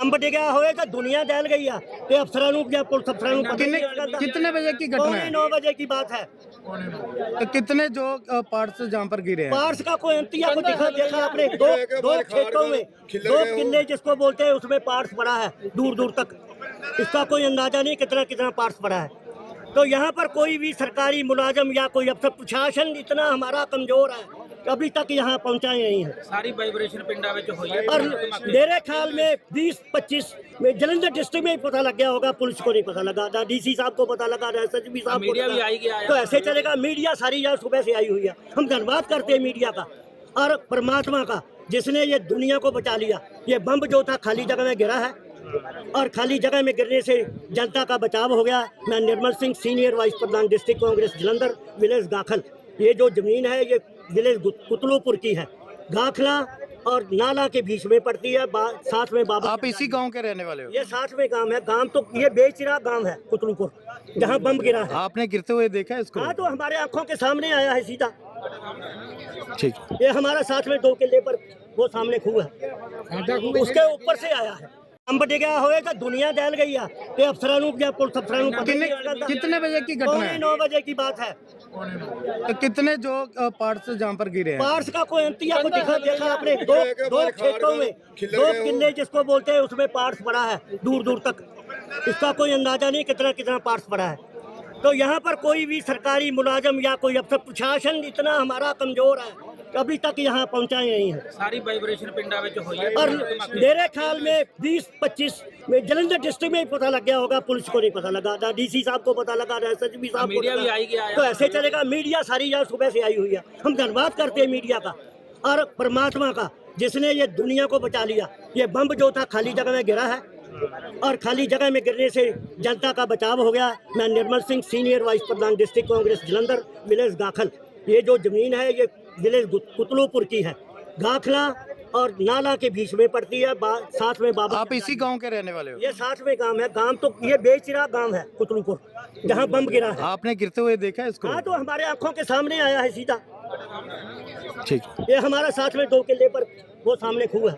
अंब डिग्या होए तो दुनिया जल गई है ते अफसरां नूं या पुलिस अफसरां नूं पता नहीं लगदा। कितने बजे की घटना पौने है? 9 बजे की बात है। तो कितने जो पार्ट्स जहाँ पर गिरे हैं? पार्स का कोई अंतिया को देखा आपने दो खेतों में 2 किले जिसको बोलते हैं उसमें पार्स पड़ा है दूर दूर तक। इसका कोई अंदाजा नहीं कितना कितना पार्स पड़ा है। तो यहाँ पर कोई भी सरकारी मुलाजम या कोई अफसर प्रशासन इतना हमारा कमजोर है कि अभी तक यहाँ पहुँचा ही नहीं है। सारी वाइब्रेशन पिंडा में हुई है और मेरे ख्याल में 20-25 में जलंधर डिस्ट्रिक्ट में ही पता लग गया होगा, पुलिस को नहीं पता लगा, ना डीसी साहब को पता लगा, ना एसएसपी साहब को मीडिया भी लगा। आई गया तो ऐसे चलेगा? मीडिया सारी यहाँ सुबह से आई हुई है। हम धन्यवाद करते हैं मीडिया का और परमात्मा का जिसने ये दुनिया को बचा लिया। ये बम जो था खाली जगह में गिरा है और खाली जगह में गिरने से जनता का बचाव हो गया। मैं निर्मल सिंह, सीनियर वाइस प्रधान डिस्ट्रिक्ट कांग्रेस जलंधर, विलेज गाखल। ये जो जमीन है ये विलेज कुतलूपुर की है। गाखला और नाला के बीच में पड़ती है, साथ में बाबा। आप इसी गांव के रहने वाले हो? ये साथ में गांव है। गांव तो ये बेचिरा गांव है कुतलूपुर, जहां बम गिरा है। आपने गिरते हुए देखा है इसको? हाँ, तो हमारे आंखों के सामने आया है सीधा। ठीक। ये हमारा साथ में 2 किले पर वो सामने खूह है, उसके ऊपर से आया है। अंब डिग्या होए तो दुनिया जल गई है ते अफसरां नूं या पुलिस अफसरां नूं पता नहीं लगदा। कितने बजे की घटना पौने है? 9 बजे की बात है। तो कितने जो पार्ट्स जहाँ पर गिरे हैं? पार्स का कोई अंतिया को देखा आपने दो खेतों में 2 किले जिसको बोलते हैं उसमें पार्स पड़ा है दूर दूर तक। इसका कोई अंदाजा नहीं कितना कितना पार्स पड़ा है। तो यहाँ पर कोई भी सरकारी मुलाजम या कोई अफसर प्रशासन इतना हमारा कमजोर है कि अभी तक यहाँ पहुँचा ही नहीं है। सारी वाइब्रेशन पिंडा में हुई है और मेरे ख्याल में 20-25 में जलंधर डिस्ट्रिक्ट में ही पता लग गया होगा, पुलिस को नहीं पता लगा, ना डीसी साहब को पता लगा, ना एसएसपी साहब को मीडिया भी लगा। आई गया। तो ऐसे चलेगा? मीडिया सारी यहाँ सुबह से आई हुई है। हम धन्यवाद करते हैं मीडिया का और परमात्मा का जिसने ये दुनिया को बचा लिया। ये बम जो था खाली जगह में गिरा है और खाली जगह में गिरने से जनता का बचाव हो गया। मैं निर्मल सिंह, सीनियर वाइस प्रधान डिस्ट्रिक्ट कांग्रेस जलंधर, विलेज गाखल। ये जो जमीन है ये विलेज कुतलूपुर की है। गाखला और नाला के बीच में पड़ती है, साथ में बाबा। आप इसी गांव के रहने वाले हो? ये साथ में गांव है। गांव तो ये बेचिरा गांव है कुतलूपुर, जहां बम गिरा है। आपने गिरते हुए देखा है इसको? हाँ, तो हमारे आंखों के सामने आया है सीधा। ठीक। ये हमारा साथ में 2 किले पर वो सामने खूह है,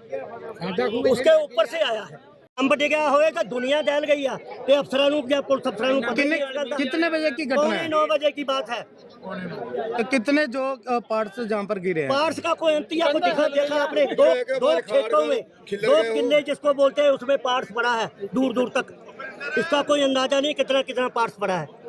उसके ऊपर से आया है। अंब डिग्या होए तो दुनिया जल गई है ते अफसरां नूं या पुलिस अफसरां नूं पता नहीं लगदा। कितने बजे की घटना पौने है? 9 बजे की बात है। तो कितने जो पार्ट्स जहाँ पर गिरे हैं? पार्स का कोई अंतिया को देखा आपने दो खेतों में 2 किले जिसको बोलते हैं उसमें पार्स पड़ा है दूर दूर तक। इसका कोई अंदाजा नहीं कितना कितना पार्स पड़ा है।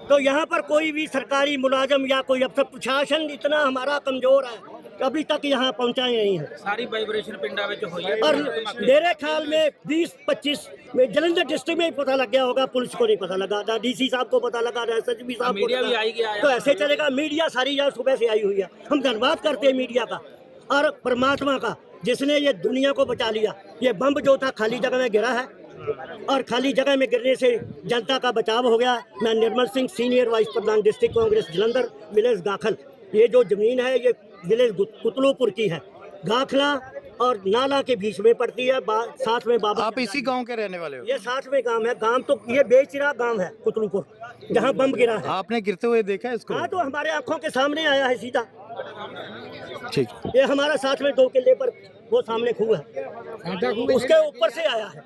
तो यहाँ पर कोई भी सरकारी मुलाजम या कोई अफसर प्रशासन इतना हमारा कमजोर है कि अभी तक यहाँ पहुँचा ही नहीं है। सारी वाइब्रेशन पिंडा में हुई है और मेरे ख्याल में 20-25 में जलंधर डिस्ट्रिक्ट में ही पता लग गया होगा, पुलिस को नहीं पता लगा, ना डीसी साहब को पता लगा, ना एसएसपी साहब को मीडिया भी लगा। आई गया। तो ऐसे चलेगा? मीडिया सारी यहाँ सुबह से आई हुई है। हम धन्यवाद करते हैं मीडिया का और परमात्मा का जिसने ये दुनिया को बचा लिया। ये बम जो था खाली जगह में गिरा है और खाली जगह में गिरने से जनता का बचाव हो गया। मैं निर्मल सिंह, सीनियर वाइस प्रधान डिस्ट्रिक्ट कांग्रेस जलंधर, विलेज गाखल। ये जो जमीन है ये विलेज कुतलूपुर की है। गाखला और नाला के बीच में पड़ती है, साथ में बाबा। आप इसी गांव के रहने वाले हो? ये साथ में गांव है। गांव तो ये बेचिरा गांव है कुतलूपुर, जहां बम गिरा है। आपने गिरते हुए देखा है इसको? हाँ, तो हमारे आंखों के सामने आया है सीधा। ठीक। ये हमारा साथ में 2 किले पर वो सामने खूह है, उसके ऊपर से आया है।